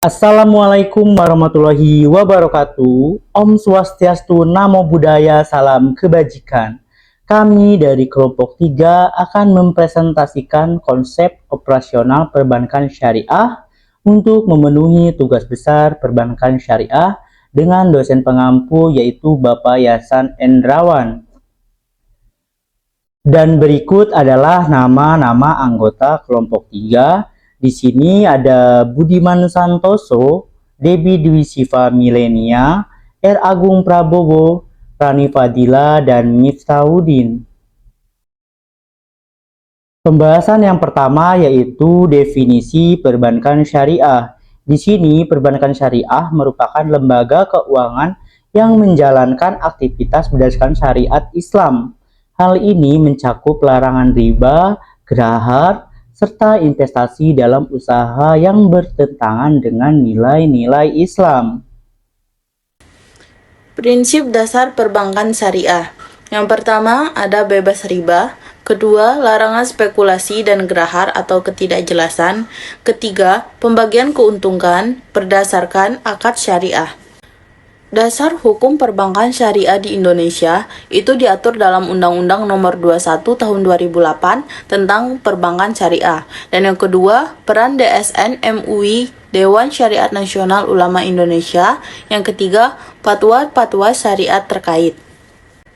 Assalamualaikum warahmatullahi wabarakatuh. Om Swastiastu, Namo Buddhaya, salam kebajikan. Kami dari kelompok 3 akan mempresentasikan konsep operasional perbankan syariah untuk memenuhi tugas besar perbankan syariah dengan dosen pengampu yaitu Bapak Yasan Endrawan. Dan berikut adalah nama-nama anggota kelompok 3. Di sini ada Budiman Santoso, Debbie Dwi Siva Milenia, R. Agung Prabowo, Rani Fadila, dan Miftahudin. Pembahasan yang pertama yaitu definisi perbankan syariah. Di sini perbankan syariah merupakan lembaga keuangan yang menjalankan aktivitas berdasarkan syariat Islam. Hal ini mencakup larangan riba, gerahar, serta investasi dalam usaha yang bertentangan dengan nilai-nilai Islam. Prinsip dasar perbankan syariah. Yang pertama ada bebas riba, kedua larangan spekulasi dan gerahar atau ketidakjelasan, ketiga pembagian keuntungan berdasarkan akad syariah. Dasar hukum perbankan syariah di Indonesia itu diatur dalam Undang-Undang Nomor 21 Tahun 2008 tentang Perbankan Syariah. Dan yang kedua, peran DSN MUI Dewan Syariat Nasional Ulama Indonesia. Yang ketiga, fatwa-fatwa syariat terkait.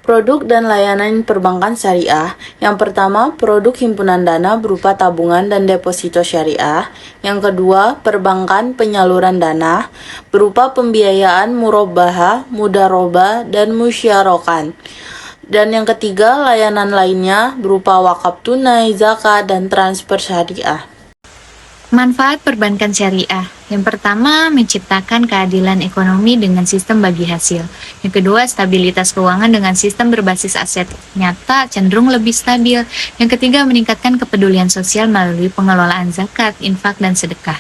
Produk dan layanan perbankan syariah. Yang pertama, produk himpunan dana berupa tabungan dan deposito syariah. Yang kedua, perbankan penyaluran dana berupa pembiayaan murabahah, mudarobah, dan musyarokan. Dan yang ketiga, layanan lainnya berupa wakaf tunai, zakat, dan transfer syariah. Manfaat perbankan syariah. Yang pertama, menciptakan keadilan ekonomi dengan sistem bagi hasil. Yang kedua, stabilitas keuangan dengan sistem berbasis aset nyata cenderung lebih stabil. Yang ketiga, meningkatkan kepedulian sosial melalui pengelolaan zakat, infak, dan sedekah.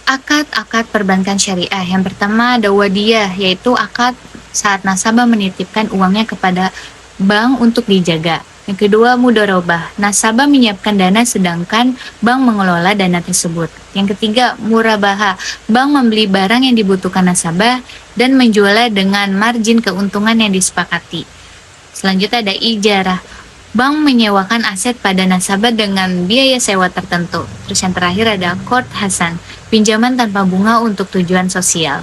Akad-akad perbankan syariah. Yang pertama ada wadiyah, yaitu akad saat nasabah menitipkan uangnya kepada bank untuk dijaga. Yang kedua, mudharabah. Nasabah menyiapkan dana sedangkan bank mengelola dana tersebut. Yang ketiga, murabahah. Bank membeli barang yang dibutuhkan nasabah dan menjualnya dengan margin keuntungan yang disepakati. Selanjutnya ada ijarah. Bank menyewakan aset pada nasabah dengan biaya sewa tertentu. Terus yang terakhir ada qard hasan. Pinjaman tanpa bunga untuk tujuan sosial.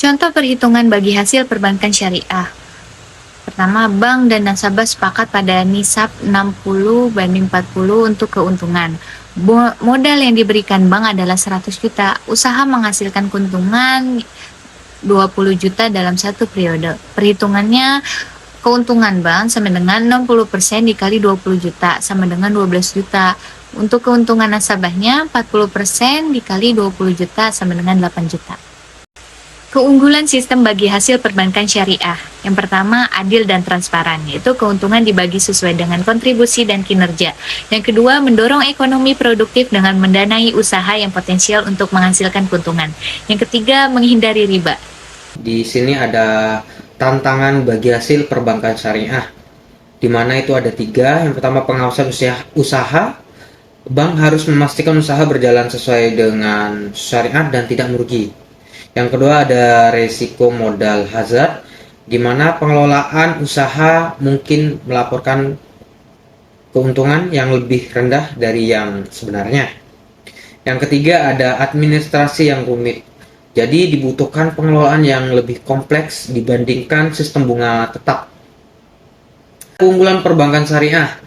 Contoh perhitungan bagi hasil perbankan syariah. Pertama, bank dan nasabah sepakat pada nisab 60/40 untuk keuntungan. Modal yang diberikan bank adalah 100 juta. Usaha menghasilkan keuntungan 20 juta dalam satu periode. Perhitungannya, keuntungan bank sama dengan 60% dikali 20 juta sama dengan 12 juta. Untuk keuntungan nasabahnya, 40% dikali 20 juta sama dengan 8 juta. Keunggulan sistem bagi hasil perbankan syariah. Yang pertama, adil dan transparan, yaitu keuntungan dibagi sesuai dengan kontribusi dan kinerja. Yang kedua, mendorong ekonomi produktif dengan mendanai usaha yang potensial untuk menghasilkan keuntungan. Yang ketiga, menghindari riba. Di sini ada tantangan bagi hasil perbankan syariah, di mana itu ada 3. Yang pertama, pengawasan usaha. Bank harus memastikan usaha berjalan sesuai dengan syariat dan tidak merugi. Yang kedua ada resiko modal hazard, di mana pengelolaan usaha mungkin melaporkan keuntungan yang lebih rendah dari yang sebenarnya. Yang ketiga ada administrasi yang rumit, jadi dibutuhkan pengelolaan yang lebih kompleks dibandingkan sistem bunga tetap. Keunggulan perbankan syariah.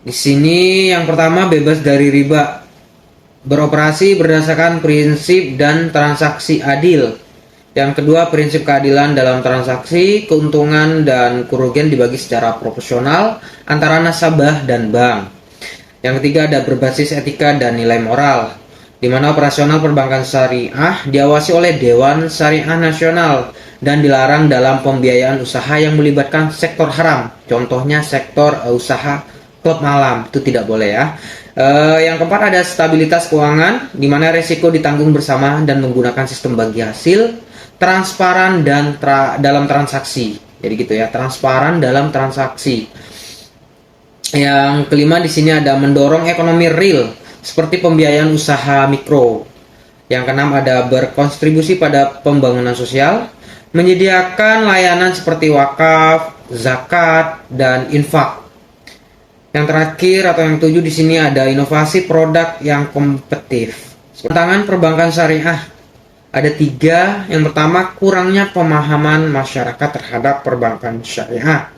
Di sini yang pertama bebas dari riba. Beroperasi berdasarkan prinsip dan transaksi adil. Yang kedua, prinsip keadilan dalam transaksi, keuntungan dan kerugian dibagi secara proporsional antara nasabah dan bank. Yang ketiga, ada berbasis etika dan nilai moral, di mana operasional perbankan syariah diawasi oleh Dewan Syariah Nasional dan dilarang dalam pembiayaan usaha yang melibatkan sektor haram. Contohnya sektor usaha klub malam, itu tidak boleh ya. Yang keempat ada stabilitas keuangan, di mana resiko ditanggung bersama dan menggunakan sistem bagi hasil, transparan dan dalam transaksi. Jadi gitu ya, transparan dalam transaksi. Yang kelima di sini ada mendorong ekonomi real, seperti pembiayaan usaha mikro. Yang keenam ada berkontribusi pada pembangunan sosial, menyediakan layanan seperti wakaf, zakat, dan infak. Yang terakhir atau yang ketujuh di sini ada inovasi produk yang kompetitif. Tantangan perbankan syariah ada 3. Yang pertama, kurangnya pemahaman masyarakat terhadap perbankan syariah.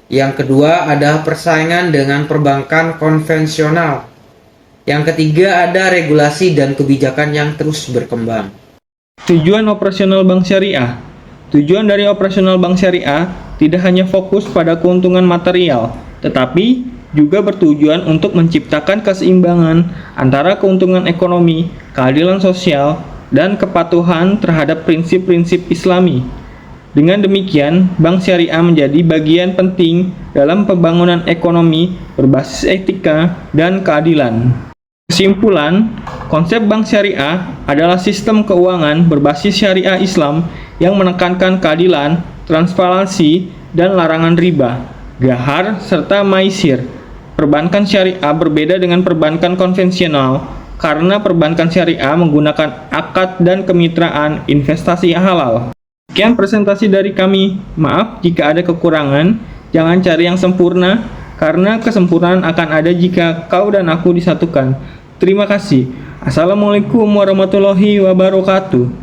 Yang kedua ada persaingan dengan perbankan konvensional. Yang ketiga ada regulasi dan kebijakan yang terus berkembang. Tujuan operasional bank syariah. Tujuan dari operasional bank syariah tidak hanya fokus pada keuntungan material, tetapi juga bertujuan untuk menciptakan keseimbangan antara keuntungan ekonomi, keadilan sosial, dan kepatuhan terhadap prinsip-prinsip Islami. Dengan demikian, bank syariah menjadi bagian penting dalam pembangunan ekonomi berbasis etika dan keadilan. Kesimpulan, konsep bank syariah adalah sistem keuangan berbasis syariah Islam yang menekankan keadilan, transparansi, dan larangan riba, gahar, serta maisir. Perbankan syariah berbeda dengan perbankan konvensional karena perbankan syariah menggunakan akad dan kemitraan investasi halal. Sekian presentasi dari kami. Maaf jika ada kekurangan, jangan cari yang sempurna, karena kesempurnaan akan ada jika kau dan aku disatukan. Terima kasih. Assalamualaikum warahmatullahi wabarakatuh.